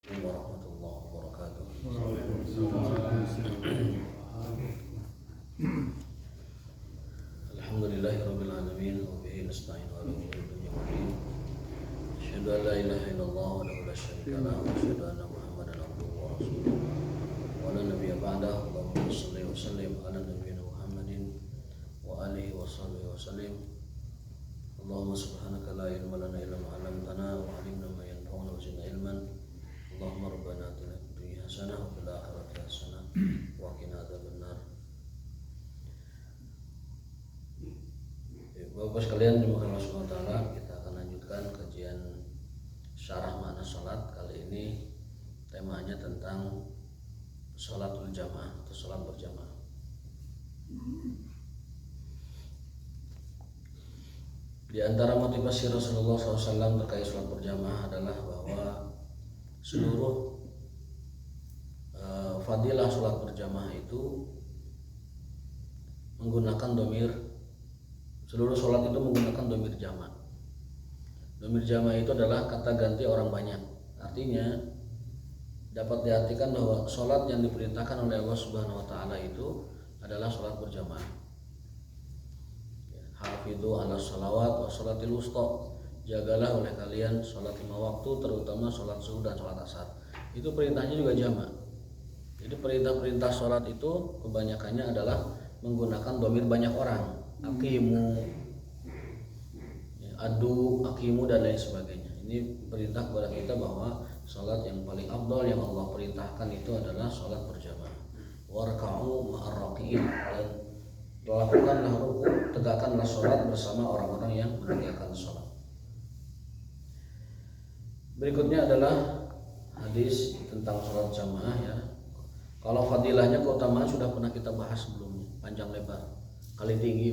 warahmatullahi wabarakatuh. Alhamdulillahirabbil alamin wa bihi nasta'in ala umuri dunya waddin. Asyhadu an la ilaha illallah wa la syarika lahu wa asyhadu anna Muhammadan abduhu wa rasuluh. Wa la nabiyya ba'dahu. Allahumma shalli wa sallim ala nabiyyina Muhammadin wa alihi wa sahbihi wa sallim. Allahumma subhanaka la ilma lana illa ma 'allamtana wa 'allimna ma yanfa'una wa zidna ilman. Allahumma rabbana atina fid dunya hasanah wa fil akhirati hasanah wa qina adzabannar. Bapak sekalian dimuliakan Allah Subhanahu wa taala, kita akan lanjutkan kajian syarah makna salat. Kali ini temanya tentang salatul jamaah atau salat berjamaah. Di antara motivasi Rasulullah SAW terkait salat berjamaah adalah bahwa seluruh fadilah salat berjamaah itu menggunakan domir. Seluruh sholat itu menggunakan domir jama'. Domir jama' itu adalah kata ganti orang banyak. Artinya dapat diartikan bahwa sholat yang diperintahkan oleh Allah Subhanahu Wa Taala itu adalah sholat berjamaah. Hafidhu ala sholawat wa sholatil wusta. Jagalah oleh kalian sholat 5 waktu, terutama sholat zuhur dan sholat asar. Itu perintahnya juga jama'. Jadi perintah-perintah sholat itu kebanyakannya adalah menggunakan domir banyak orang. Akimu, adu, akimu dan lain sebagainya. Ini perintah kepada kita bahwa salat yang paling afdal yang Allah perintahkan itu adalah salat berjamaah. Warka'u ma'ar raqiin, dan lakukanlah ruku, tegakkanlah salat bersama orang-orang yang menegakkan salat. Berikutnya adalah hadis tentang salat jamaah ya. Kalau fadilahnya keutamaan sudah pernah kita bahas sebelumnya, panjang lebar. Kali tinggi,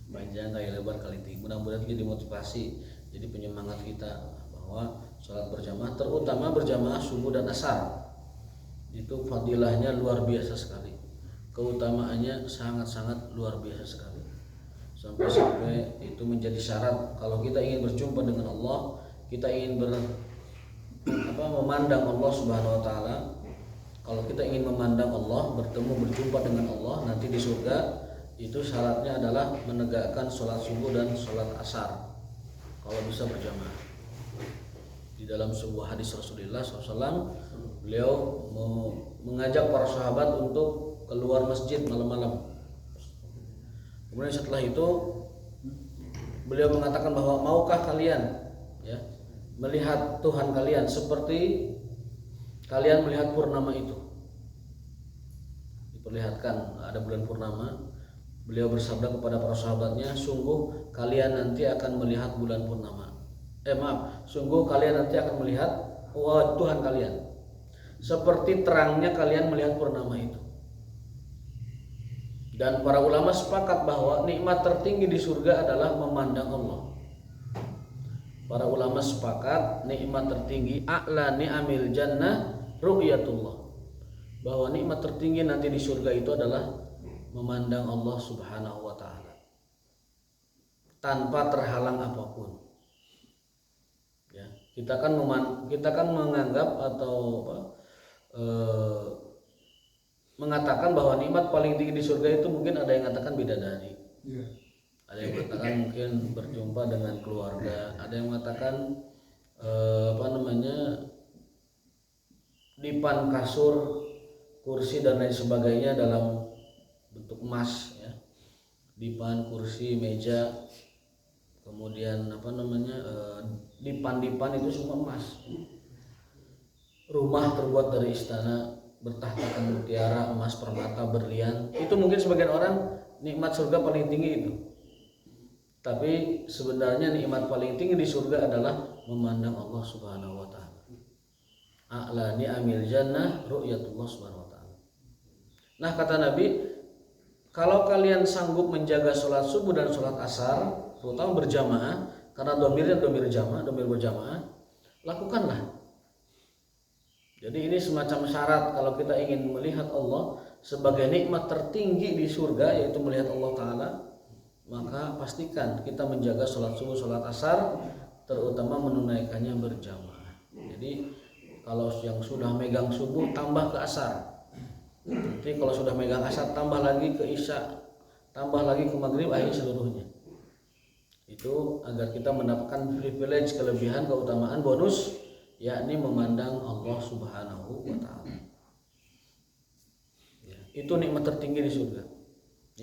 panjang kali lebar kali tinggi. Mudah-mudahan jadi motivasi, jadi penyemangat kita bahwa sholat berjamaah, terutama berjamaah subuh dan asar, itu fadilahnya luar biasa sekali, keutamaannya sangat-sangat luar biasa sekali, sampai itu menjadi syarat kalau kita ingin berjumpa dengan Allah, kita ingin memandang Allah Subhanahu Wa Taala. Kalau kita ingin memandang Allah, berjumpa dengan Allah nanti di surga, itu syaratnya adalah menegakkan sholat subuh dan sholat asar. Kalau bisa berjamaah. Di dalam sebuah hadis Rasulullah SAW, beliau mengajak para sahabat untuk keluar masjid malam-malam. Kemudian setelah itu, beliau mengatakan bahwa maukah kalian ya melihat Tuhan kalian seperti kalian melihat purnama itu. Diperlihatkan ada bulan purnama. Beliau bersabda kepada para sahabatnya, sungguh kalian nanti akan melihat bulan purnama. Sungguh kalian nanti akan melihat Tuhan kalian seperti terangnya kalian melihat purnama itu. Dan para ulama sepakat bahwa nikmat tertinggi di surga adalah memandang Allah. Para ulama sepakat nikmat tertinggi a'la ni'amil jannah ru'yatullah, bahwa nikmat tertinggi nanti di surga itu adalah memandang Allah Subhanahu Wa Taala tanpa terhalang apapun. Ya, kita kan menganggap atau mengatakan bahwa nikmat paling tinggi di surga itu mungkin ada yang mengatakan bidadari, ada yang mengatakan mungkin berjumpa dengan keluarga, ada yang mengatakan dipan kasur, kursi dan lain sebagainya dalam bentuk emas ya. Dipan, kursi, meja, kemudian dipan itu semua emas. Rumah terbuat dari istana bertahtakan mutiara, emas, permata, berlian. Itu mungkin sebagian orang nikmat surga paling tinggi itu. Tapi sebenarnya nikmat paling tinggi di surga adalah memandang Allah Subhanahu Wa Taala. A'la ni'amil jannah ru'yatullah Subhanahu Wa Taala. Nah, kata Nabi, kalau kalian sanggup menjaga sholat subuh dan sholat asar, terutama berjamaah, karena domirnya domir berjamaah, lakukanlah. Jadi ini semacam syarat kalau kita ingin melihat Allah sebagai nikmat tertinggi di surga, yaitu melihat Allah Ta'ala, maka pastikan kita menjaga sholat subuh, sholat asar, terutama menunaikannya berjamaah. Jadi kalau yang sudah megang subuh tambah ke asar, nanti kalau sudah megang asar tambah lagi ke isya, tambah lagi ke maghrib, akhirnya seluruhnya. Itu agar kita mendapatkan privilege, kelebihan, keutamaan, bonus, yakni memandang Allah Subhanahu wa Ta'ala. Ya, itu nikmat tertinggi di surga.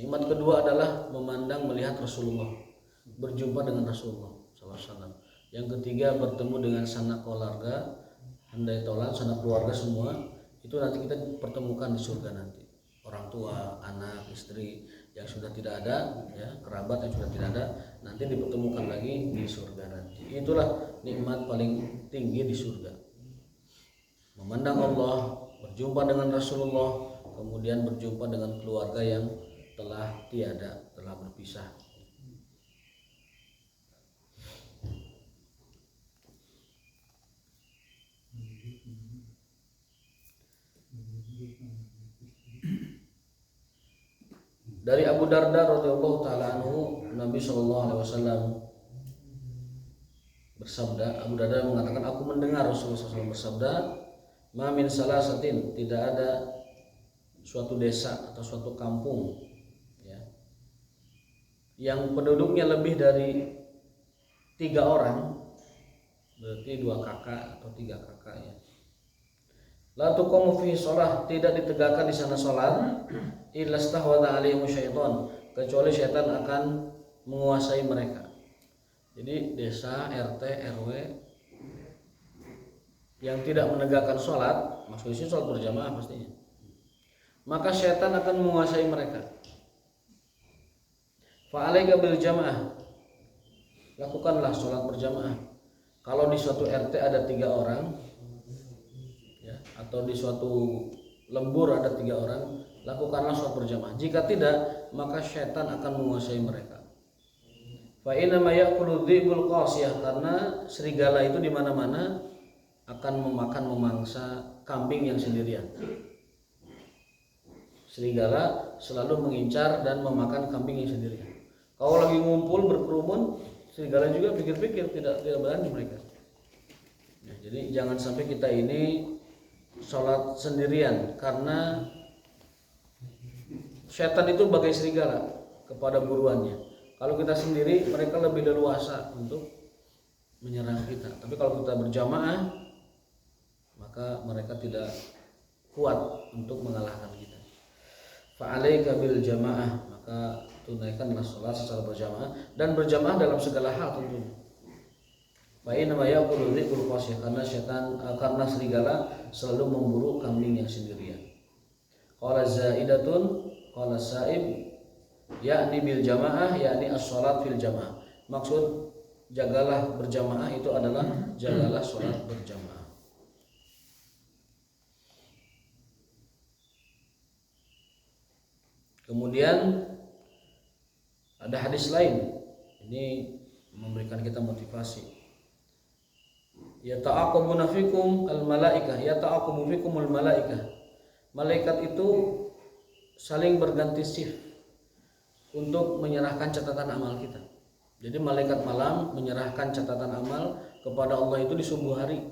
Nikmat kedua adalah memandang, melihat Rasulullah, berjumpa dengan Rasulullah SAW. Yang ketiga bertemu dengan sanak keluarga, handai tolan, sanak keluarga semua. Itu nanti kita pertemukan di surga nanti. Orang tua, anak, istri yang sudah tidak ada, ya, kerabat yang sudah tidak ada, nanti dipertemukan lagi di surga nanti. Itulah nikmat paling tinggi di surga. Memandang Allah, berjumpa dengan Rasulullah, kemudian berjumpa dengan keluarga yang telah tiada, telah berpisah. Dari Abu Darda radhiyallahu taala anhu, Nabi sallallahu alaihi wasallam bersabda, Abu Darda mengatakan, aku mendengar Rasulullah SAW bersabda, ma min salasatin, tidak ada suatu desa atau suatu kampung, ya, yang penduduknya lebih dari 3 orang, berarti 2 kakak atau 3 kakak, ya. La tuqamu fihi shalah, tidak ditegakkan di sana salat, illa stahwadha alaihim syaitan, kecuali syaitan akan menguasai mereka. Jadi desa, RT, RW yang tidak menegakkan sholat, maksudnya sholat berjamaah pastinya, maka syaitan akan menguasai mereka. Fa'alaika bil jamaah, lakukanlah sholat berjamaah. Kalau di suatu RT ada 3 orang, ya, atau di suatu lembur ada 3 orang, lakukanlah sholat berjamaah. Jika tidak, maka syaitan akan menguasai mereka. Fa inna ma ya'kulu dzibul qasiyah, karena serigala itu di mana-mana akan memangsa kambing yang sendirian. Serigala selalu mengincar dan memakan kambing yang sendirian. Kalau lagi ngumpul berkerumun, serigala juga pikir-pikir, tidak berani mereka. Ya, jadi jangan sampai kita ini sholat sendirian, karena syaitan itu bagai serigala kepada buruannya. Kalau kita sendiri, mereka lebih leluasa untuk menyerang kita. Tapi kalau kita berjamaah, maka mereka tidak kuat untuk mengalahkan kita. Fa'alaika bil jamaah, maka tunaikanlah sholat secara berjamaah, dan berjamaah dalam segala hal tentunya. Fa inna ma yaqulu dzikul qasiyah, karena serigala selalu memburu kambing yang sendirian. Qala zaidatun, qala sa'ib, yakni bil jamaah, yakni as-salat fil jamaah. Maksud jagalah berjamaah itu adalah jagalah salat berjamaah. Kemudian ada hadis lain, ini memberikan kita motivasi. Yata'aqabuna fikum al-malaikah, yata'aqabu fikum al-malaikah. Malaikat itu saling berganti shift untuk menyerahkan catatan amal kita. Jadi malaikat malam menyerahkan catatan amal kepada Allah itu di subuh hari.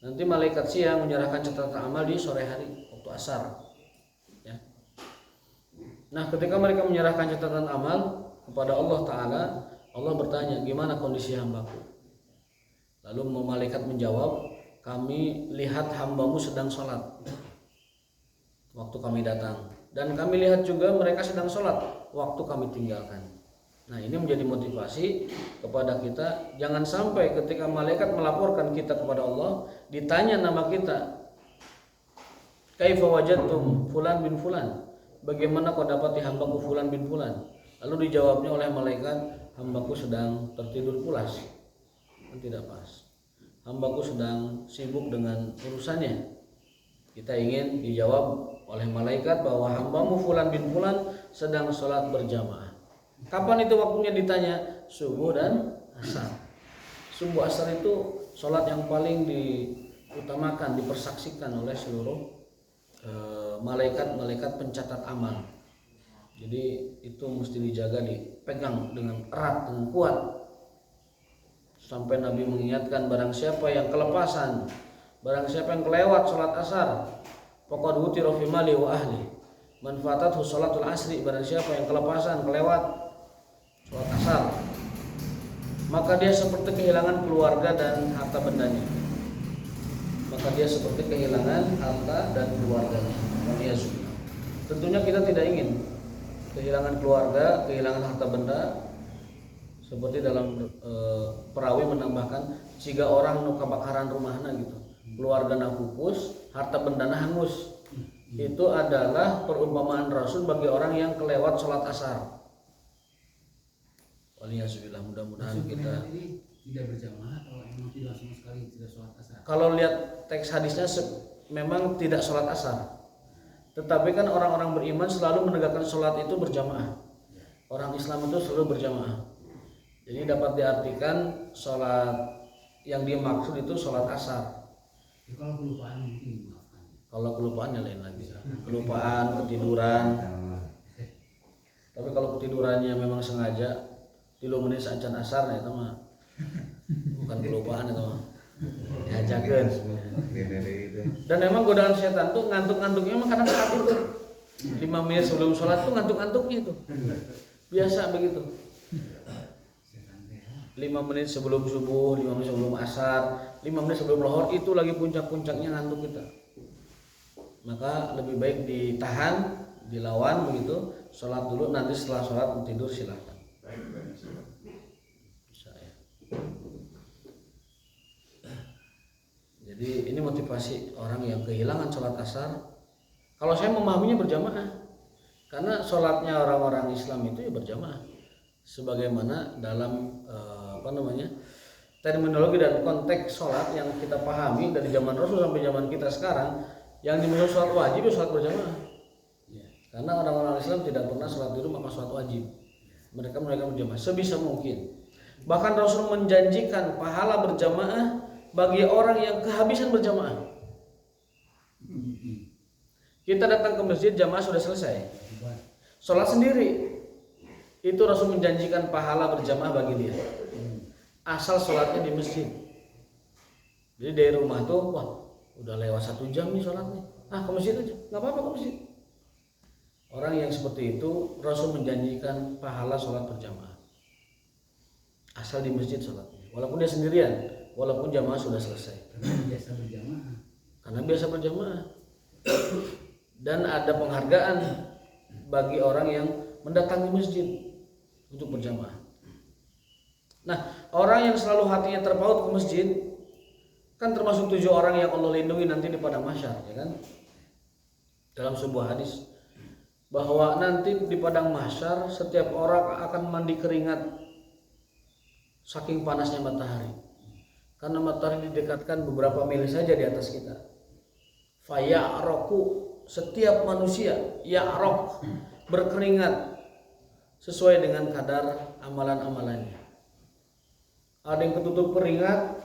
Nanti malaikat siang menyerahkan catatan amal di sore hari waktu asar. Ya. Nah, ketika mereka menyerahkan catatan amal kepada Allah Ta'ala, Allah bertanya, gimana kondisi hambaku? Lalu malaikat menjawab, kami lihat hambamu sedang sholat waktu kami datang, dan kami lihat juga mereka sedang sholat waktu kami tinggalkan. Nah, ini menjadi motivasi kepada kita, jangan sampai ketika malaikat melaporkan kita kepada Allah, ditanya nama kita, kaifa wajadtum fulan bin fulan, bagaimana kau dapati hambaku fulan bin fulan, lalu dijawabnya oleh malaikat, hambaku sedang tertidur pulas. Kan tidak pas, hambaku sedang sibuk dengan urusannya. Kita ingin dijawab oleh malaikat bahwa hambamu fulan bin fulan sedang sholat berjamaah. Kapan itu waktunya ditanya? Subuh dan asar. Subuh asar itu sholat yang paling diutamakan, dipersaksikan oleh seluruh malaikat-malaikat pencatat amal. Jadi itu mesti dijaga, dipegang dengan erat, dengan kuat. sampai Nabi mengingatkan barang siapa yang kelepasan, barang siapa yang kelewat sholat asar, faqad wutira fi mali wa ahli. Man fatathu sholatul asri, barang siapa yang kelepasan, kelewat sholat asar, maka dia seperti kehilangan keluarga dan harta bendanya. Maka dia seperti kehilangan harta dan keluarganya. Tentunya kita tidak ingin kehilangan keluarga, kehilangan harta benda. Seperti dalam perawi menambahkan, jika orang nu kebakaran rumahna gitu, keluargana pupus, harta bendana hangus. Itu adalah perumpamaan Rasul bagi orang yang kelewat sholat asar. Waliyahzubillah, mudah-mudahan kita tidak berjamaah kalau memang tidak sama sekali tidak sholat asar. Kalau lihat teks hadisnya memang tidak sholat asar. Tetapi kan orang-orang beriman selalu menegakkan sholat itu berjamaah. Orang Islam itu selalu berjamaah. Jadi dapat diartikan sholat yang dimaksud itu sholat asar. Ya, kalau kelupaan mungkin dimaafkan. Kalau kelupaan ya lain lagi. Kelupaan, ketiduran. Tapi kalau ketidurannya memang sengaja 3 menit sajan asar, nah itu mah bukan kelupaan, itu mah diajakan. Dan memang godaan setan tuh ngantuk-ngantuknya memang kadang saat itu 5 menit sebelum sholat tuh ngantuk-ngantuknya itu biasa begitu. 5 menit sebelum subuh, 5 menit sebelum asar, 5 menit sebelum lohor, itu lagi puncak-puncaknya ngantuk kita. Maka lebih baik ditahan, dilawan begitu, sholat dulu, nanti setelah sholat tidur silahkan. Bisa ya. Jadi ini motivasi orang yang kehilangan sholat asar. Kalau saya memahaminya berjamaah, karena sholatnya orang-orang Islam itu ya berjamaah. Sebagaimana dalam terminologi dan konteks sholat yang kita pahami dari zaman Rasul sampai zaman kita sekarang, yang dimaksud sholat wajib ya sholat berjamaah. Karena orang-orang Islam tidak pernah sholat di rumah, maka sholat wajib. Mereka berjamaah sebisa mungkin. Bahkan Rasul menjanjikan pahala berjamaah bagi orang yang kehabisan berjamaah. Kita datang ke masjid, jamaah sudah selesai, sholat sendiri, itu Rasul menjanjikan pahala berjamaah bagi dia, asal sholatnya di masjid. Jadi dari rumah tuh, wah udah lewat 1 jam nih sholatnya, ke masjid aja, nggak apa-apa ke masjid. Orang yang seperti itu Rasul menjanjikan pahala sholat berjamaah, asal di masjid sholatnya, walaupun dia sendirian, walaupun jamaah sudah selesai. Karena biasa berjamaah. Dan ada penghargaan bagi orang yang mendatangi masjid untuk berjamaah. Nah, orang yang selalu hatinya terpaut ke masjid kan termasuk 7 orang yang Allah lindungi nanti di padang mahsyar, ya kan? Dalam sebuah hadis bahwa nanti di padang mahsyar setiap orang akan mandi keringat saking panasnya matahari. Karena matahari didekatkan beberapa mil saja di atas kita. Faya'raku, setiap manusia ya'raq, berkeringat sesuai dengan kadar amalan-amalannya. Ada yang ketutup keringat,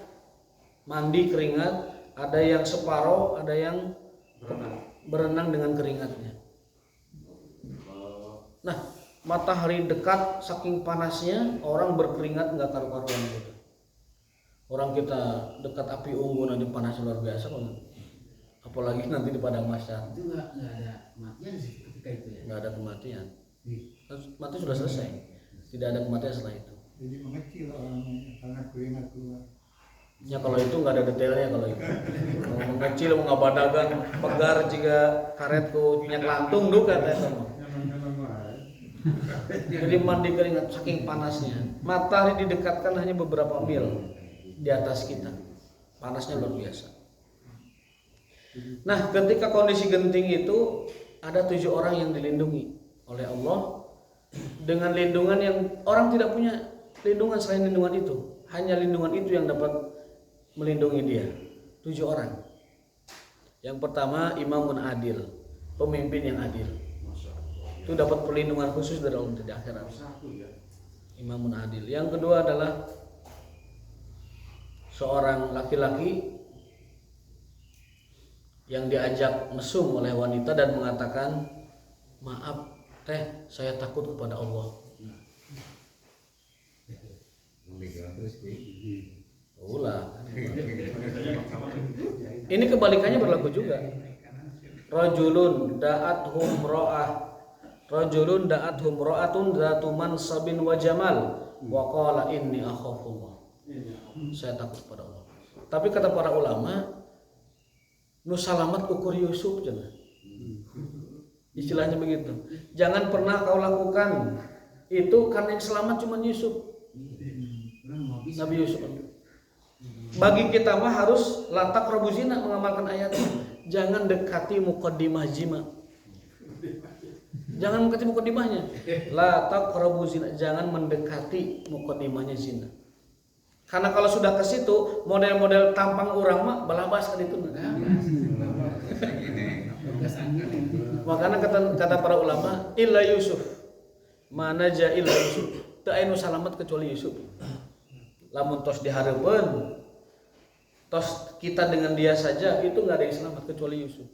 mandi keringat, ada yang separoh, ada yang berenang dengan keringatnya. Nah, matahari dekat saking panasnya, orang berkeringat nggak karu-karuan gitu. Orang kita dekat api unggun aja panasnya luar biasa banget. Apalagi nanti di padang mahsyar. Itu nggak ada kematian sih ketika itu ya. Nggak ada kematian. Mati sudah selesai. Tidak ada kematian setelah itu. Jadi mengecil orangnya karena keringat keluar. Ya kalau itu nggak ada detailnya kalau itu. Kalau mengecil mau ngabadagan pegar jika karetku minyak lantung duka sama. Jadi mandi keringat saking panasnya. Matahari didekatkan hanya beberapa mil di atas kita. Panasnya luar biasa. Nah, ketika kondisi genting itu ada 7 orang yang dilindungi oleh Allah dengan lindungan yang orang tidak punya lindungan selain lindungan itu. Hanya lindungan itu yang dapat melindungi dia. 7 orang. Yang pertama, imamun adil, pemimpin yang adil. Itu dapat perlindungan khusus dari Allah di akhirat. Imamun adil. Yang kedua adalah seorang laki-laki yang diajak mesum oleh wanita dan mengatakan, maaf teh, saya takut kepada Allah. Ulah. Ini kebalikannya berlaku juga. Rajulun da'athum ra'atun dzatu mansabin wa jamal wa qala inni akhafullah. Saya takut pada Allah. Tapi kata para ulama, nu salamat ukur Yusuf jangan. Istilahnya begitu. Jangan pernah kau lakukan itu karena yang selamat cuma Yusuf. Nabi Yusuf. Bagi kita mah harus latak robuzina mengamalkan ayat ini. Jangan dekati muqaddimah zina. Jangan mendekati muqaddimahnya. Latak robuzina, jangan mendekati muqaddimahnya zina. Karena kalau sudah ke situ model-model tampang orang mah balabas kan itu. Makanya kata para ulama, illa Yusuf. Mana ja illa Yusuf. Teu aya nu salamet kecuali Yusuf. Lamun tos dihareupeun, tos kita dengan dia saja itu enggak ada yang selamat kecuali Yusuf.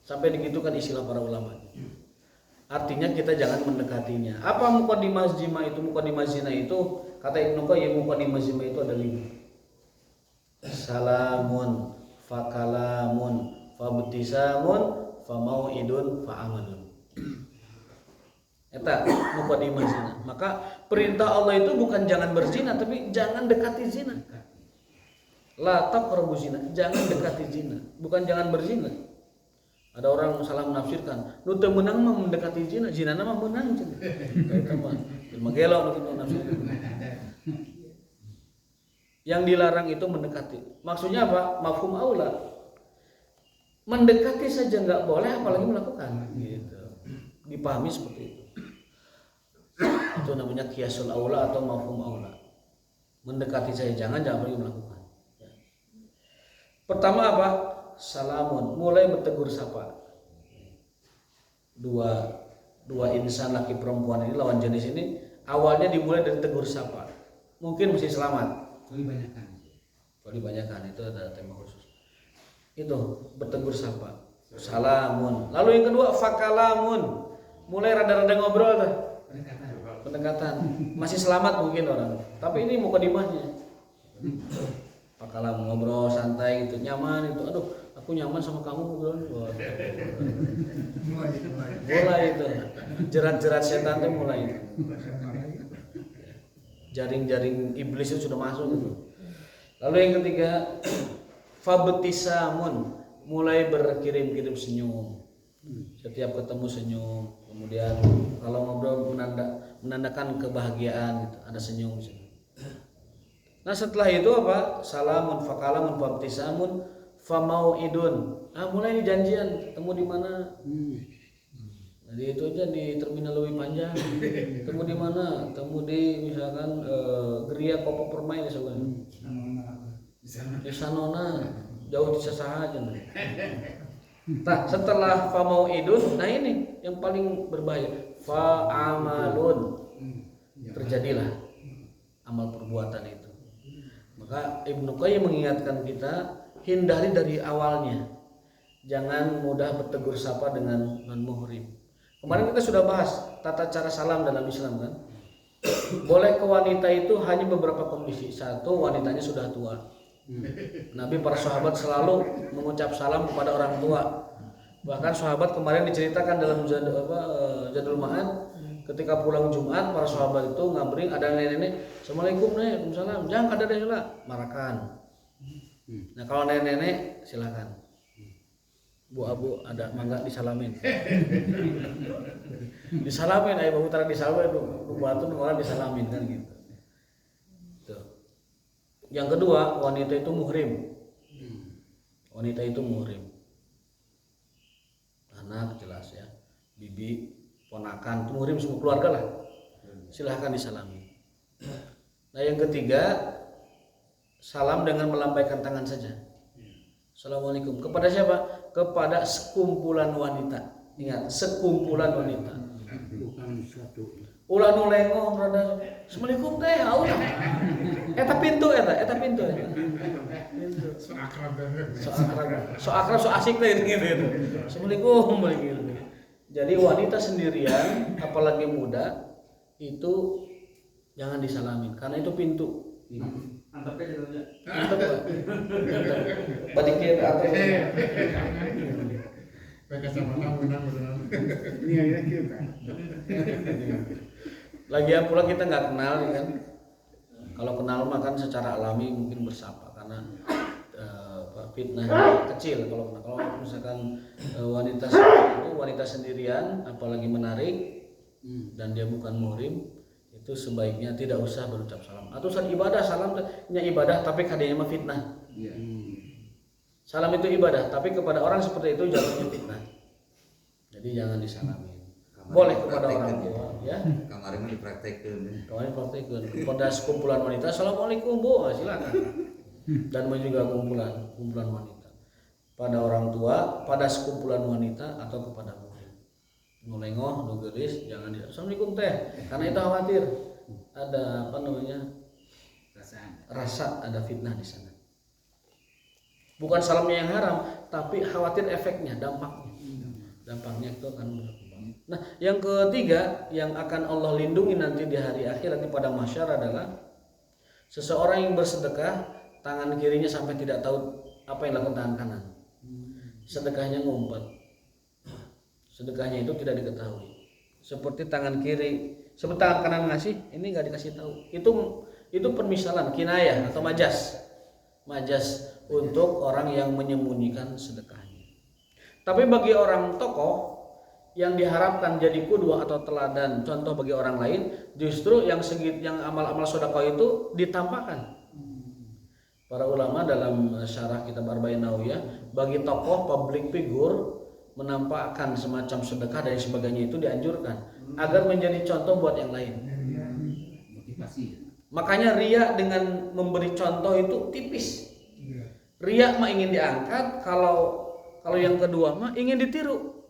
Sampai digitukan istilah para ulama. Artinya kita jangan mendekatinya. Apa muqaddimah zina itu? Muqaddimah zina itu kata Ibnu Qayyim, muqaddimah zina itu ada 5. Salamun, fakalamun, fabtisamun, famauidun, fa'amalun. Eta muqaddimah zina. Maka perintah Allah itu bukan jangan berzina, tapi jangan dekati zina. La taqrabu zina, jangan dekati zina, bukan jangan berzina. Ada orang salah menafsirkan, nu teu meunang mah mendekati zina, zinana mah meunang cenah. Eta mah ilmu gelo nu kitu nafsirkan. Yang dilarang itu mendekati. Maksudnya apa? Mafhum aula. Mendekati saja enggak boleh apalagi melakukan gitu. Dipahami seperti itu. Itu namanya qiyasul aula atau mafhum aula. Mendekati saja jangan apalagi melakukan. Pertama apa? Salamun, mulai bertegur sapa. Dua insan laki perempuan ini lawan jenis ini awalnya dimulai dari tegur sapa. Mungkin mesti selamat. Kalau dibanyakan itu ada tema khusus. Itu bertegur sapa. Salamun. Lalu yang kedua fakalamun. Mulai rada-rada ngobrol tuh. Pendekatan. Masih selamat mungkin orang. Tapi ini mukadimahnya. Pakalam ngobrol santai gitu, nyaman itu. Aduh, aku nyaman sama kamu ngobrol. Mulai itu. Jerat-jerat setan itu mulai. Jaring-jaring iblis itu sudah masuk gitu. Lalu yang ketiga, fabtisamun, mulai berkirim-kirim senyum. Setiap ketemu senyum. Kemudian kalau ngobrol menandakan kebahagiaan gitu, ada senyum. Nah setelah itu apa? Salamun fakalamun fabtisamun famauidun. Mulai ini janjian ketemu di mana? Jadi itu aja di terminal lebih panjang. Ketemu di mana? Ketemu di misalkan Geria Kopo Permai misalkan. Di Sanona jauh di sasaha aja. Nah setelah famauidun, nah ini yang paling berbahaya. Fa'amalun, terjadilah amal perbuatan itu. Maka Ibnu Qayyim mengingatkan kita hindari dari awalnya. Jangan mudah bertegur sapa dengan non-muhrim. Kemarin kita sudah bahas tata cara salam dalam Islam kan. Boleh ke wanita itu hanya beberapa kondisi. Satu, wanitanya sudah tua. Nabi para sahabat selalu mengucap salam kepada orang tua. Bahkan sahabat kemarin diceritakan dalam Zadul Ma'ad, ketika pulang Jumat para sahabat itu ngabring ada nenek-nenek, Assalamualaikum nek, Waalaikumsalam, jangan kada ada heula, marakan. Nah kalau nenek-nenek silakan. Bu abu ada mangga disalamin. Disalamin aya bahu tara disalamin nu batu nu orang disalamin kan gitu. Tuh. Yang kedua, wanita itu muhrim. Wanita itu muhrim. Anak jelas ya. Bibi, ponakan, itu muhrim semua keluarga lah. Silahkan disalami. Nah yang ketiga, salam dengan melambaikan tangan saja. Assalamualaikum. Kepada siapa? Kepada sekumpulan wanita. Ingat, sekumpulan wanita. Bukan satu. Ulah nu lengong rada. Assalamualaikum teh, aulah. Eta pintu. Pintu. So akrab, so asik teh gitu. Assalamualaikum gitu. Jadi wanita sendirian, apalagi muda, itu jangan disalamin karena itu pintu. Antapnya jadinya. Mantap Pak. Balikin atau Pakai sama kamu benar. Ini akhirnya kita. lagian pula kita nggak kenal ya kan. Kalau kenal mah kan secara alami mungkin bersapa karena fitnah kecil kalau misalkan wanita itu wanita sendirian apalagi menarik dan dia bukan muhrim itu sebaiknya tidak usah berucap salam. Atau saat ibadah salam nya ibadah tapi kadangnya mah fitnah. Iya. Salam itu ibadah tapi kepada orang seperti itu jatuhnya fitnah. Jadi jangan disalamin. Boleh kepada orang tua ya. Kemarin mah dipraktekkeun. Kemarin praktekkan kepada sekumpulan wanita, assalamualaikum bu, silakan. Dan juga kumpulan wanita. Pada orang tua, pada sekumpulan wanita atau kepada murid. Ngelengoh, nugeris, jangan di assalamualaikum teh, karena itu khawatir ada apa namanya rasa ada fitnah di sana. Bukan salamnya yang haram, tapi khawatir efeknya, dampaknya itu akan berkembang. Nah, yang ketiga yang akan Allah lindungi nanti di hari akhir nanti pada mahsyar adalah seseorang yang bersedekah tangan kirinya sampai tidak tahu apa yang dilakukan tangan kanan. Sedekahnya ngumpet. Sedekahnya itu tidak diketahui. Seperti tangan kiri, seperti tangan kanan ngasih, ini nggak dikasih tahu. Itu permisalan, kinayah atau majas untuk orang yang menyembunyikan sedekahnya. Tapi bagi orang tokoh yang diharapkan jadi qudwah atau teladan contoh bagi orang lain, justru yang amal-amal sedekah itu ditampakkan. Para ulama dalam syarah kitab Arba'in Nawawiyah, bagi tokoh public figure menampakkan semacam sedekah dan sebagainya itu dianjurkan agar menjadi contoh buat yang lain. Motivasi. Makanya riya dengan memberi contoh itu tipis. Riya mah ingin diangkat, kalau yang kedua mah ingin ditiru.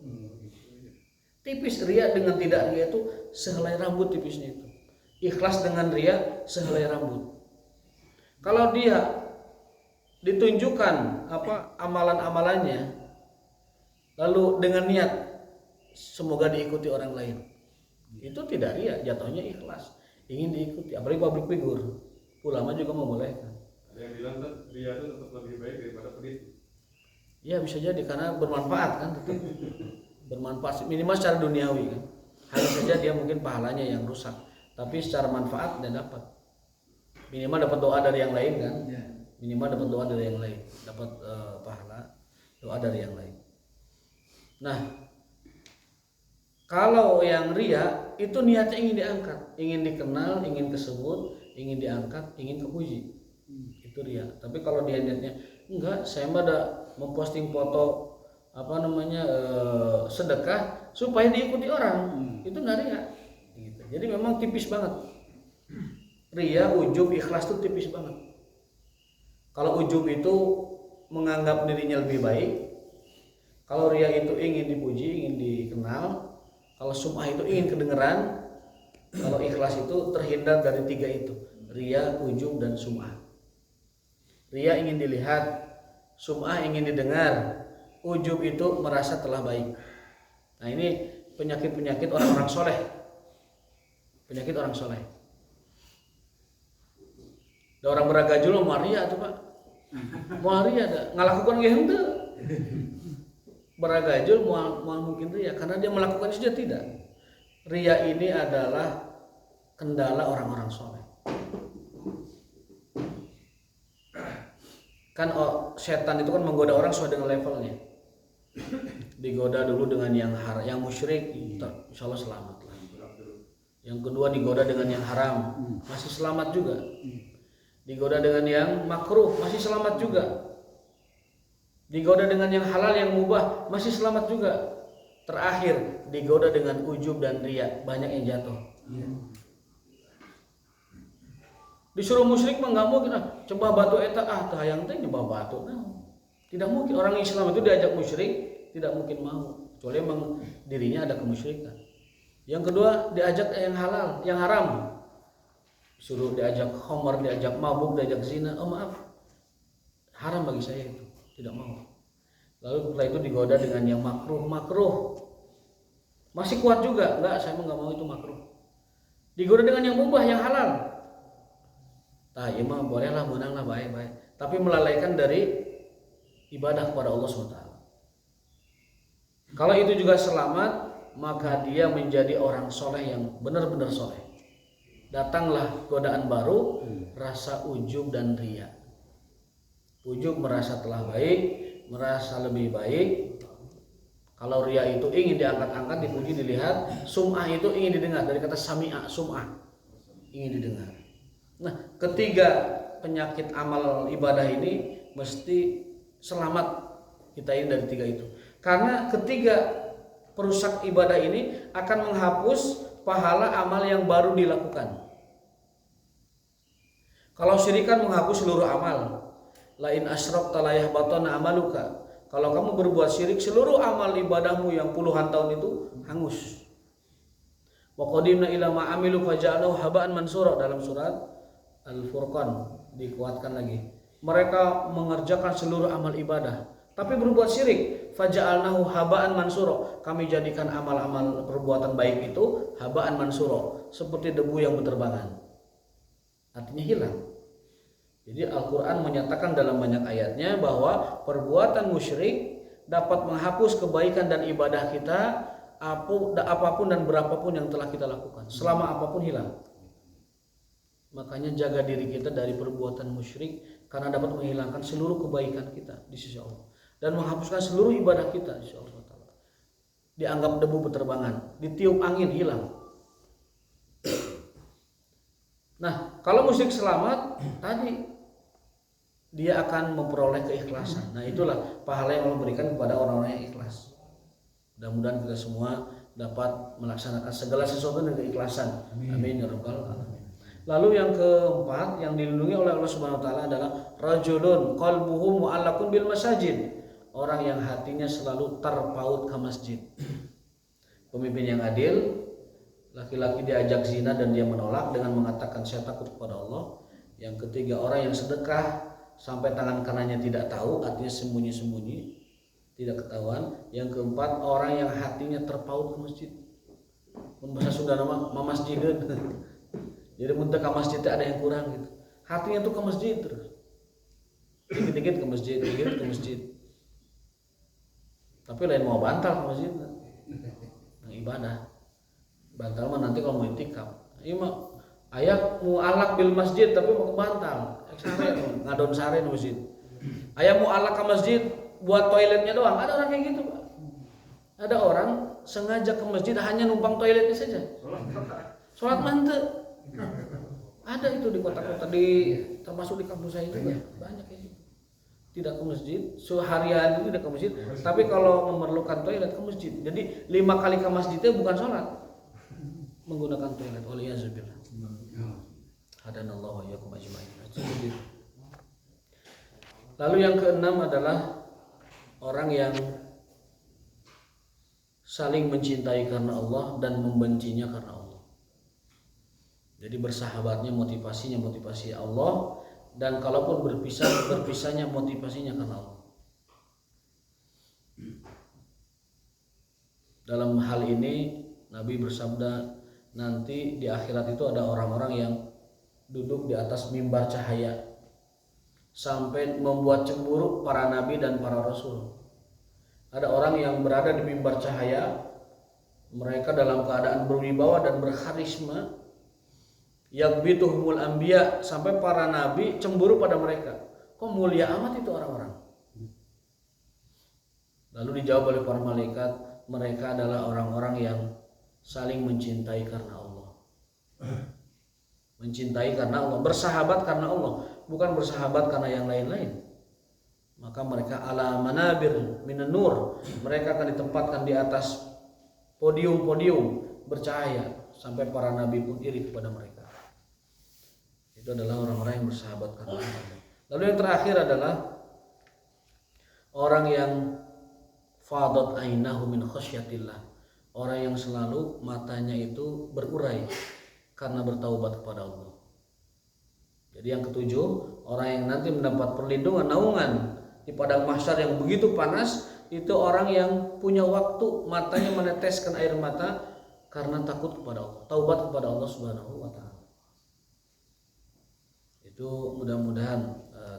Tipis. Riya dengan tidak riya itu sehelai rambut tipisnya itu. Ikhlas dengan riya sehelai rambut. Kalau dia ditunjukkan amalan-amalannya lalu dengan niat semoga diikuti orang lain, itu tidak riya, jatuhnya ikhlas, ingin diikuti. Apalagi public figure, ulama juga membolehkan. Ada yang bilang riya itu tetap lebih baik daripada pelit. Ya bisa jadi karena bermanfaat kan, tetap bermanfaat minimal secara duniawi kan. Hanya saja dia mungkin pahalanya yang rusak, tapi secara manfaat dia dapat. Minimal dapat doa dari yang lain kan. Minimal dapat doa dari yang lain, dapat pahala doa dari yang lain. Nah, kalau yang riya itu niatnya ingin diangkat, ingin dikenal, ingin disebut, ingin diangkat, ingin kepuji, itu riya. Tapi kalau dia niatnya enggak, saya mah ada memposting foto sedekah supaya diikuti orang, itu enggak riya. Gitu. Jadi memang tipis banget. Riya, ujub, ikhlas itu tipis banget. Kalau ujub itu menganggap dirinya lebih baik, kalau riya itu ingin dipuji, ingin dikenal, kalau sum'ah itu ingin kedengeran, kalau ikhlas itu terhindar dari tiga itu, riya, ujub, dan sum'ah. Riya ingin dilihat, sum'ah ingin didengar, ujub itu merasa telah baik. Nah ini penyakit-penyakit orang-orang soleh, penyakit orang soleh. Da orang beragajul mau ria tuh Pak. Mau ria ada ngalakukan ge henteu. Beragajul mau mungkin ria karena dia melakukan saja tidak. Ria ini adalah kendala orang-orang soleh. Kan setan itu kan menggoda orang sesuai dengan levelnya. Digoda dulu dengan yang musyrik, insyaallah selamat lah. Yang kedua digoda dengan yang haram, masih selamat juga. Digoda dengan yang makruh, masih selamat juga. Digoda dengan yang halal, yang mubah, masih selamat juga. Terakhir digoda dengan ujub dan riya, banyak yang jatuh. Disuruh musyrik mah nggak mungkin, coba batu eta tah hayang teh nyoba batu. Tidak mungkin orang Islam itu diajak musyrik, tidak mungkin mau. Kecuali emang dirinya ada kemusyrikan. Yang kedua diajak yang halal, yang haram. Suruh diajak khamar, diajak mabuk, diajak zina, maaf, haram bagi saya itu, tidak mau. Lalu setelah itu digoda dengan yang makruh, masih kuat juga, enggak, saya nggak mau itu makruh. Digoda dengan yang mubah, yang halal, Tah ieu mah bolehlah menang lah baik-baik, tapi melalaikan dari ibadah kepada Allah SWT. Kalau itu juga selamat, maka dia menjadi orang soleh yang benar-benar soleh. Datanglah godaan baru, rasa ujub dan ria. Ujub merasa telah baik, merasa lebih baik. Kalau ria itu ingin diangkat-angkat, dipuji, dilihat. Sum'ah itu ingin didengar, dari kata sami'ah, sum'ah, ingin didengar. Nah, ketiga penyakit amal ibadah ini mesti selamat kita ini dari tiga itu. Karena ketiga perusak ibadah ini akan menghapus pahala amal yang baru dilakukan. Kalau syirik kan menghapus seluruh amal. Lain asyrakta la yahbatana amaluka. Kalau kamu berbuat syirik, seluruh amal ibadahmu yang puluhan tahun itu hangus. Wa qadimna ila ma amilu faja'alahu haba'an mansura, dalam surat Al-Furqan dikuatkan lagi. Mereka mengerjakan seluruh amal ibadah, tapi berbuat syirik, faja'alnahu haba'an mansura. Kami jadikan amal-amal perbuatan baik itu haba'an mansura, seperti debu yang berterbangan. Artinya hilang. Jadi Al-Quran menyatakan dalam banyak ayatnya bahwa perbuatan musyrik dapat menghapus kebaikan dan ibadah kita apapun dan berapapun yang telah kita lakukan, selama apapun hilang. Makanya jaga diri kita dari perbuatan musyrik, karena dapat menghilangkan seluruh kebaikan kita di sisi Allah dan menghapuskan seluruh ibadah kita di sisi Allah. Dianggap debu berterbangan, ditiup angin hilang. Nah, kalau musyrik selamat tadi, dia akan memperoleh keikhlasan. Nah, itulah pahala yang Allah berikan kepada orang-orang yang ikhlas. Mudah-mudahan kita semua dapat melaksanakan segala sesuatu dengan keikhlasan. Amin ya rabbal alamin. Lalu yang keempat yang dilindungi oleh Allah Subhanahu wa taala adalah rajulun qalbuhu mu'allaqun bil masajid. Orang yang hatinya selalu terpaut ke masjid. Pemimpin yang adil, laki-laki diajak zina dan dia menolak dengan mengatakan saya takut kepada Allah. Yang ketiga, orang yang sedekah sampai tangan kanannya tidak tahu, artinya sembunyi-sembunyi, tidak ketahuan. Yang keempat, orang yang hatinya terpaut ke masjid. Mun bahasa Sunda nama masjidin. Jadi mun teu ka masjid ada yang kurang gitu. Hatinya tuh ke masjid terus. Dikit-dikit ke masjid, dikit ke masjid. Tapi lain mau bantal ke masjid. Nah, ibadah. Bantal mah nanti kalau mau itikaf. Ieu mah aya mu'allaq bil masjid tapi mau ke bantal. Sare ngadon sare di masjid. Aya mu'allaq ke masjid buat toiletnya doang. Ada orang kayak gitu, Pak. Ada orang sengaja ke masjid hanya numpang toiletnya saja. Sholat mantep. Ada itu di kota-kota, termasuk di kampus saya juga banyak kayak gitu. Tidak ke masjid, seharian itu tidak ke masjid, tapi kalau memerlukan toilet ke masjid. Jadi 5 kali ke masjidnya bukan sholat, menggunakan toilet. Waliyahzubillah. Hadanallahu wa iyyakum ajmain. Lalu yang keenam adalah orang yang saling mencintai karena Allah dan membencinya karena Allah. Jadi bersahabatnya motivasi Allah, dan kalaupun berpisahnya motivasinya karena Allah. Dalam hal ini Nabi bersabda, nanti di akhirat itu ada orang-orang yang duduk di atas mimbar cahaya sampai membuat cemburu para nabi dan para rasul. Ada orang yang berada di mimbar cahaya, mereka dalam keadaan berwibawa dan berkarisma, yagbituhumul anbiya, sampai para nabi cemburu pada mereka. Kok mulia amat itu orang-orang? Lalu dijawab oleh para malaikat, mereka adalah orang-orang yang saling mencintai karena Allah. Mencintai karena Allah, bersahabat karena Allah, bukan bersahabat karena yang lain-lain. Maka mereka ala manabir minan nur, mereka akan ditempatkan di atas podium-podium bercahaya sampai para nabi pun iri kepada mereka. Itu adalah orang-orang yang bersahabat karena Allah. Lalu yang terakhir adalah orang yang fadat ainahu min khasyatillah, orang yang selalu matanya itu berurai karena bertaubat kepada Allah. Jadi yang ketujuh, orang yang nanti mendapat perlindungan naungan di padang mahsyar yang begitu panas, itu orang yang punya waktu matanya meneteskan air mata karena takut kepada Allah, taubat kepada Allah Subhanahu wa taala. Itu Itu mudah-mudahan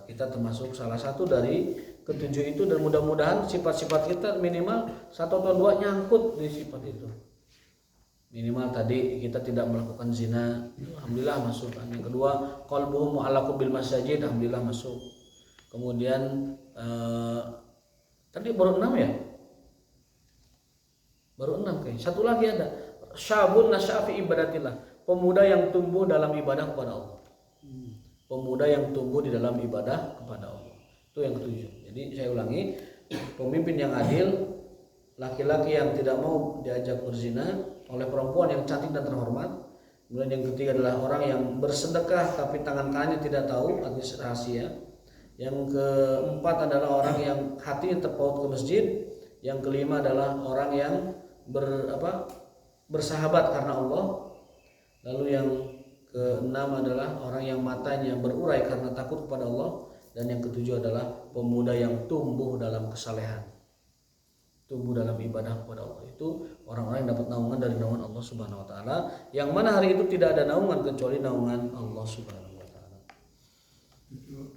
kita termasuk salah satu dari ketujuh itu, dan mudah-mudahan sifat-sifat kita minimal satu atau dua nyangkut di sifat itu. Minimal tadi kita tidak melakukan zina, alhamdulillah masuk. Yang kedua, qalbuhu mu'allaqun bil masajid, alhamdulillah masuk. Kemudian tadi baru 6 ya? Baru 6 kayaknya. Satu lagi ada, syabun nasya'a fi ibadatillah, pemuda yang tumbuh dalam ibadah kepada Allah. Pemuda yang tumbuh di dalam ibadah kepada Allah. Itu yang ketujuh. Jadi saya ulangi, pemimpin yang adil, laki-laki yang tidak mau diajak berzina oleh perempuan yang cantik dan terhormat. Kemudian yang ketiga adalah orang yang bersedekah tapi tangan kanannya tidak tahu, artinya rahasia. Yang keempat adalah orang yang hatinya terpaut ke masjid. Yang kelima adalah orang yang bersahabat karena Allah. Lalu yang keenam adalah orang yang matanya berurai karena takut kepada Allah. Dan yang ketujuh adalah pemuda yang tumbuh dalam kesalehan, tumbuh dalam ibadah kepada Allah. Itu orang-orang yang dapat naungan dari naungan Allah Subhanahu wa taala, yang mana hari itu tidak ada naungan kecuali naungan Allah Subhanahu wa taala. Itu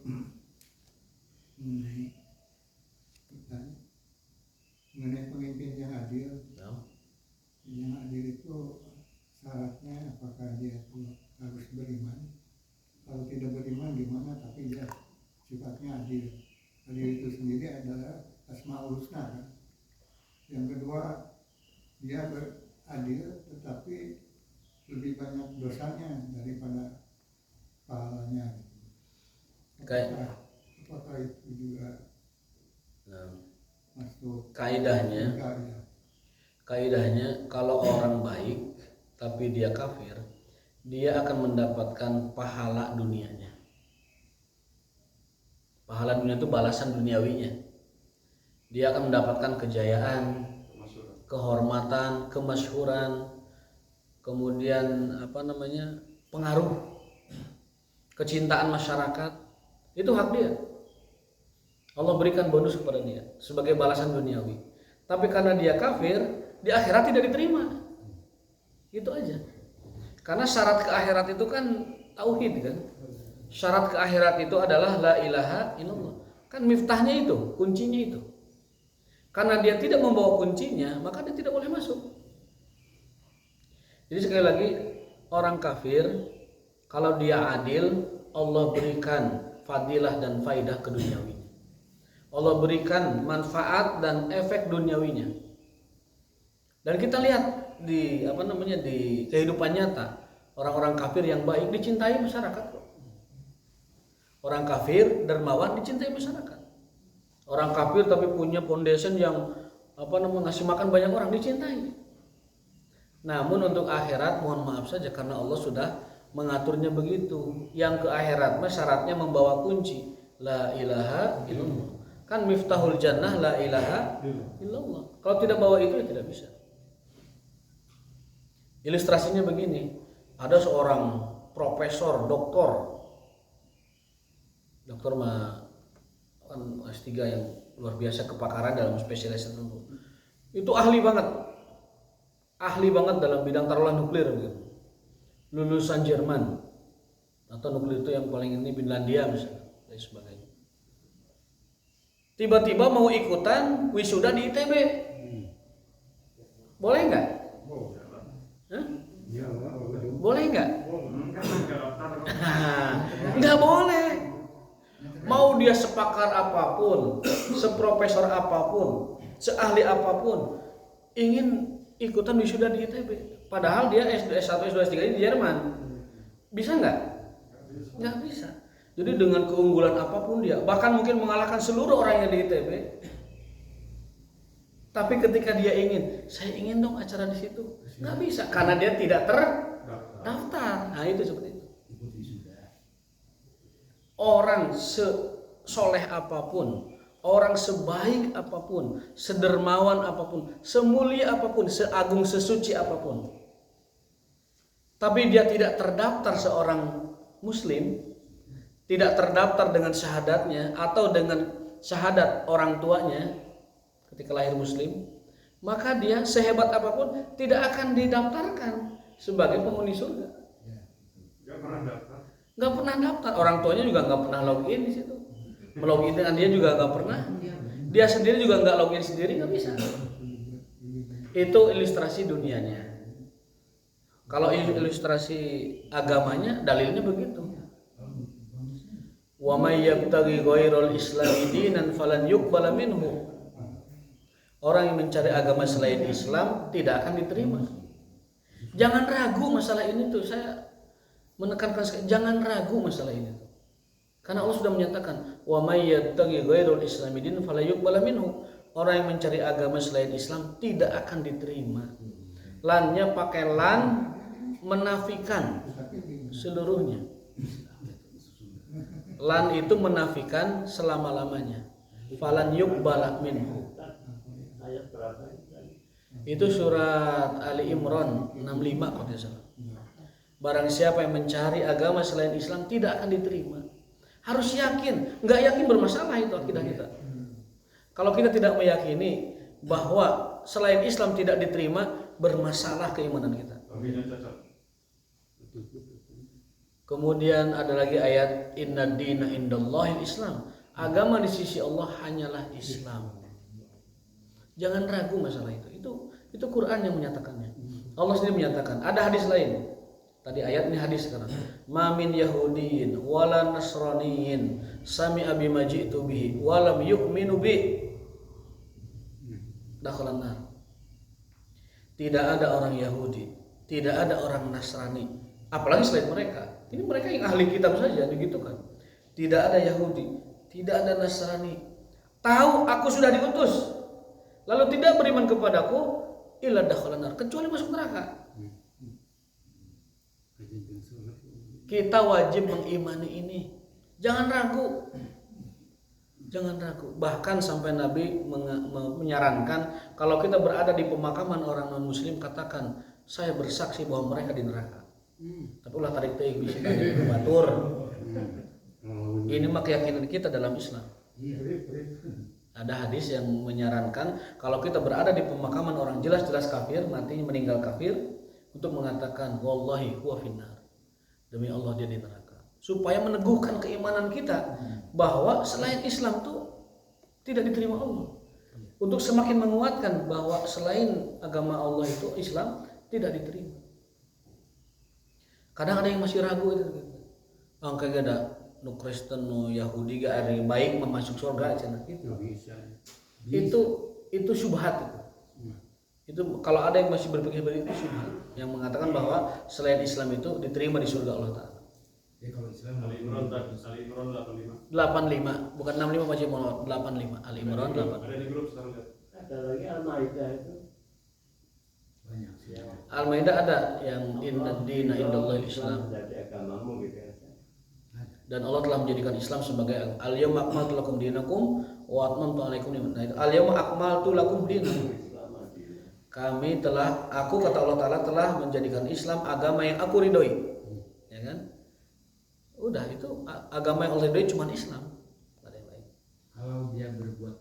mengenai pemimpin yang adil. Yang adil itu syaratnya apakah dia itu harus beriman? Kalau tidak beriman gimana? Tapi dia sifatnya adil. Adil itu sendiri adalah Asmaul Husna kan? Yang kedua, dia beradil tetapi lebih banyak dosanya daripada pahalanya. Apakah itu juga masuk Kaidahnya kalau orang baik tapi dia kafir, dia akan mendapatkan pahala dunianya. Pahala dunia itu balasan duniawinya. Dia akan mendapatkan kejayaan, kehormatan, kemasyhuran, kemudian pengaruh, kecintaan masyarakat. Itu hak dia. Allah berikan bonus kepada dia sebagai balasan duniawi. Tapi karena dia kafir, di akhirat tidak diterima. Itu aja. Karena syarat ke akhirat itu kan tauhid kan. Syarat ke akhirat itu adalah la ilaha illallah. Kan miftahnya itu, kuncinya itu. Karena dia tidak membawa kuncinya, maka dia tidak boleh masuk. Jadi sekali lagi, orang kafir kalau dia adil, Allah berikan fadilah dan faidah ke duniawinya. Allah berikan manfaat dan efek duniawinya. Dan kita lihat di di kehidupan nyata, orang-orang kafir yang baik dicintai masyarakat kok. Orang kafir dermawan dicintai masyarakat. Orang kafir tapi punya foundation yang ngasih makan banyak orang dicintai. Namun untuk akhirat mohon maaf saja karena Allah sudah mengaturnya begitu. Yang ke akhirat syaratnya membawa kunci la ilaha illallah. Kan miftahul jannah la ilaha illallah. Kalau tidak bawa itu ya tidak bisa. Ilustrasinya begini, ada seorang profesor, doktor mah S3 yang luar biasa kepakaran dalam spesialisasi tertentu. Itu ahli banget dalam bidang taruhlah nuklir gitu. Lulusan Jerman atau nuklir itu yang paling ini Finlandia misalnya dan sebagainya. Tiba-tiba mau ikutan wisuda di ITB. Boleh nggak? Boleh nggak? Nggak boleh. Mau dia sepakar apapun, seprofesor apapun, seahli apapun, ingin ikutan wisuda di ITB. Padahal dia S1, S2, S3 di Jerman. Bisa nggak? Nggak bisa. Jadi dengan keunggulan apapun dia, bahkan mungkin mengalahkan seluruh orang yang di ITB. Tapi ketika dia saya ingin dong acara di situ, nggak bisa karena dia tidak terdaftar. Nah itu seperti itu. Orang sesoleh apapun, orang sebaik apapun, sedermawan apapun, semulia apapun, seagung sesuci apapun, tapi dia tidak terdaftar seorang muslim, tidak terdaftar dengan syahadatnya atau dengan syahadat orang tuanya ketika lahir muslim, maka dia sehebat apapun tidak akan didaftarkan sebagai penghuni surga. Gak pernah daftar. nggak pernah daftar, orang tuanya juga nggak pernah login di situ, melogin dengan dia juga nggak pernah, dia sendiri juga nggak login sendiri, nggak bisa. Itu ilustrasi dunianya. Kalau ilustrasi agamanya, dalilnya begitu. Wa may yabtaghi ghairal islami dinan falan yuqbala minhu. Orang yang mencari agama selain Islam tidak akan diterima. Jangan ragu masalah ini tuh, saya menekankan sekali, jangan ragu masalah ini tuh. Karena Allah sudah menyatakan wa may yabtaghi ghairal islami dinan fala yuqbala minhu. Orang yang mencari agama selain Islam tidak akan diterima. Lannya pakai lan menafikan seluruhnya. Lan itu menafikan selama-lamanya. Falan yuqbala minhu. Itu surat Ali Imran 65 kalau tidak salah. Barang siapa yang mencari agama selain Islam tidak akan diterima. Harus yakin, nggak yakin bermasalah itu akidah kita. Kalau kita tidak meyakini bahwa selain Islam tidak diterima, bermasalah keimanan kita. Kemudian ada lagi ayat inna dina indallahil Islam. Agama di sisi Allah hanyalah Islam. Jangan ragu masalah itu. Itu Quran yang menyatakannya. Allah sendiri menyatakan. Ada hadis lain. Tadi ayat, ini hadis sekarang. Ma min yahudiyin wala nasraniyin sami'a bima ji'tu bihi walam yu'minu bi dakhalan nar. Tidak ada orang Yahudi, tidak ada orang Nasrani, apalagi selain mereka. Ini mereka yang ahli kitab saja begitu kan. Tidak ada Yahudi, tidak ada Nasrani, tahu aku sudah diutus, lalu tidak beriman kepadaku, illa dakhalan nar, kecuali masuk neraka. Kita wajib mengimani ini. Jangan ragu. Jangan ragu. Bahkan sampai Nabi menyarankan kalau kita berada di pemakaman orang non muslim, katakan saya bersaksi bahwa mereka di neraka. Tapi ulah tarik teuing bisi dari batur. Ini mah keyakinan kita dalam Islam. Ada hadis yang menyarankan kalau kita berada di pemakaman orang jelas-jelas kafir, matinya meninggal kafir, untuk mengatakan wallahi huwa finnar. Demi Allah dia di neraka. Supaya meneguhkan keimanan kita bahwa selain Islam tuh tidak diterima Allah. Untuk semakin menguatkan bahwa selain agama Allah itu Islam tidak diterima. Kadang ada yang masih ragu itu. Angka gada nu Kristen nu Yahudi gak ada yang baik masuk surga cenah gitu. Itu syubhat itu. Itu kalau ada yang masih berpikir seperti itu syubhat, yang mengatakan bahwa selain Islam itu diterima di surga Allah Ta'ala. Ya kalau Islam Ali Imran 85. 85, bukan 65 Pak Cimol, 85. Ali Imran 8. Ada di grup sekarang lihat. Ada lagi Al-Maidah itu banyak sih. Al-Maidah ada yang inna dina indallahil Islam. Dari agamamu gitu ya. Dan Allah telah menjadikan Islam sebagai al-yawma akmaltu lakum dinakum wa atmamtu alaikum ni'mati. Al-yawma akmaltu lakum dinakum. Aku kata Allah Ta'ala telah menjadikan Islam agama yang aku ridhoi. Ya kan? Udah, itu agama yang Allah ridhoi cuma Islam. Ada yang lain. Kalau dia berbuat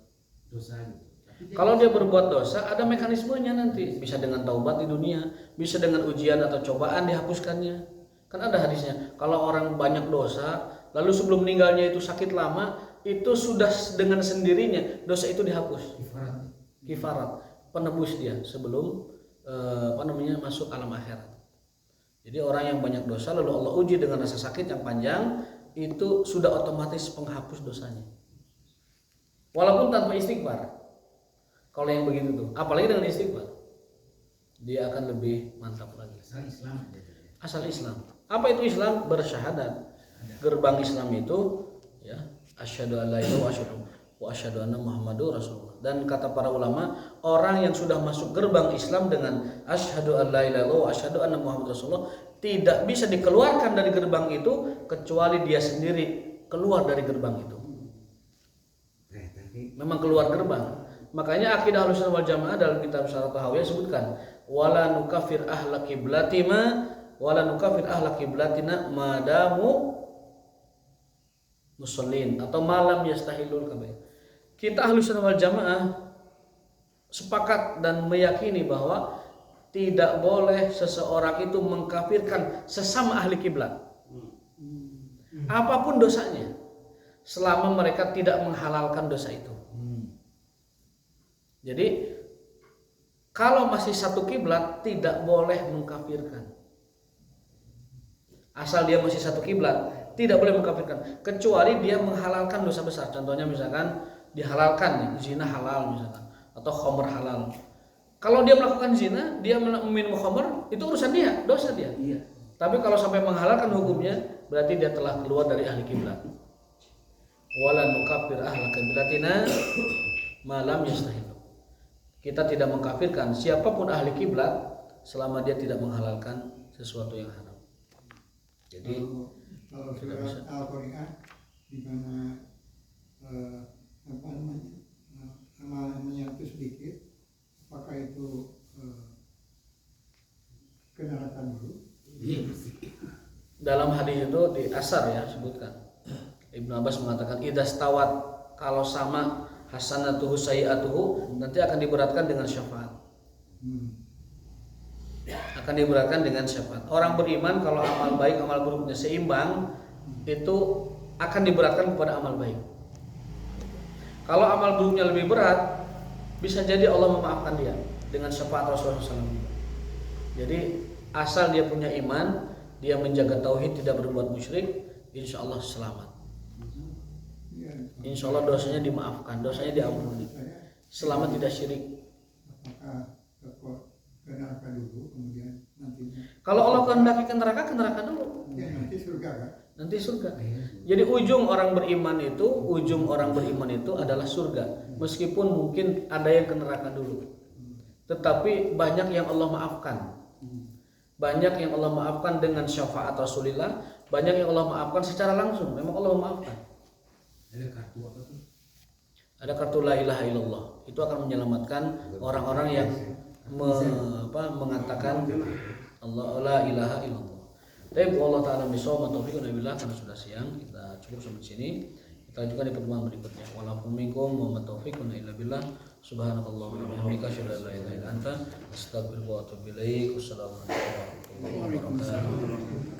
dosa gitu. Kalau dia berbuat dosa, ada mekanismenya nanti. Bisa dengan taubat di dunia, bisa dengan ujian atau cobaan dihapuskannya. Kan ada hadisnya. Kalau orang banyak dosa, lalu sebelum meninggalnya itu sakit lama, itu sudah dengan sendirinya dosa itu dihapus. Kifarat. Penebus dia sebelum masuk alam akhirat. Jadi orang yang banyak dosa lalu Allah uji dengan rasa sakit yang panjang, itu sudah otomatis penghapus dosanya. Walaupun tanpa istighfar. Kalau yang begitu tuh, apalagi dengan istighfar, dia akan lebih mantap lagi. Asal Islam. Asal Islam. Apa itu Islam? Bersyahadat. Gerbang Islam itu ya, asyhadu an la ilaha illallah wa asyhadu anna Muhammadur Rasulullah. Dan kata para ulama, orang yang sudah masuk gerbang Islam dengan asyhadu an la ilaha illallah wa asyhadu anna Muhammadur Rasulullah tidak bisa dikeluarkan dari gerbang itu kecuali dia sendiri keluar dari gerbang itu. Memang keluar gerbang. Makanya akidah Ahlussunnah wal Jamaah dalam kitab Syarah Tahawiyah sebutkan wala nukafir ahla qiblatina wala nukafir ahla qiblatina madamu musallin atau malam yastahilul kabair. Kita Ahlussunnah wal Jamaah sepakat dan meyakini bahwa tidak boleh seseorang itu mengkafirkan sesama ahli kiblat. apapun dosanya, selama mereka tidak menghalalkan dosa itu. Jadi kalau masih satu kiblat tidak boleh mengkafirkan. Asal dia masih satu kiblat tidak boleh mengkafirkan, kecuali dia menghalalkan dosa besar. Contohnya misalkan dihalalkan nih, zina halal misalkan, atau khamr halal. Kalau dia melakukan zina, dia minum khamr, itu urusan dia, dosa dia. Iya. Tapi kalau sampai menghalalkan hukumnya, berarti dia telah keluar dari ahli kiblat. Wala nukaffir ahla qiblatina ma lam yastahilu. Kita tidak mengkafirkan siapapun ahli kiblat selama dia tidak menghalalkan sesuatu yang haram. Jadi kalau surat Al-Qur'an di mana apa namanya amalannya itu sedikit, apakah itu ke neraka dulu? Iya. dalam hadis itu di Asar ya sebutkan. Ibnu Abbas mengatakan idastawat, kalau sama hasanatuhu sayiatuhu, nanti akan diberatkan dengan syafaat. Akan diberatkan dengan syafaat. Orang beriman kalau amal baik amal buruknya seimbang, itu akan diberatkan kepada amal baik. Kalau amal buruknya lebih berat, bisa jadi Allah memaafkan dia dengan syafaat Rasulullah SAW. Jadi asal dia punya iman, dia menjaga tauhid, tidak berbuat musyrik, insya Allah selamat. Insya Allah dosanya dimaafkan, dosanya diampuni, selama tidak syirik. Apakah ke neraka dulu, kemudian nantinya? Kalau Allah kehendaki ke neraka dulu. Ya nanti surga kan? Nanti surga. Jadi ujung orang beriman itu adalah surga. Meskipun mungkin ada yang ke neraka dulu, tetapi banyak yang Allah maafkan. Banyak yang Allah maafkan dengan syafaat Rasulullah, banyak yang Allah maafkan secara langsung. Memang Allah memaafkan. Ada kartu apa tuh? Ada kartu la ilaha illallah. Itu akan menyelamatkan orang-orang yang mengatakan Allah la ilaha illallah. Tapi Allah Ta'ala bisawab taufiq wa billah, karena sudah siang kita cukup sampai sini. Kita lanjutkan di pertemuan berikutnya. Walaupun minkum wa taufiq wa illa billah. Subhanakallahumma wa bihamdika asyhadu an la ilaha illa anta astaghfiruka wa atubu ilaik. Wassalamu alaikum warahmatullahi wabarakatuh.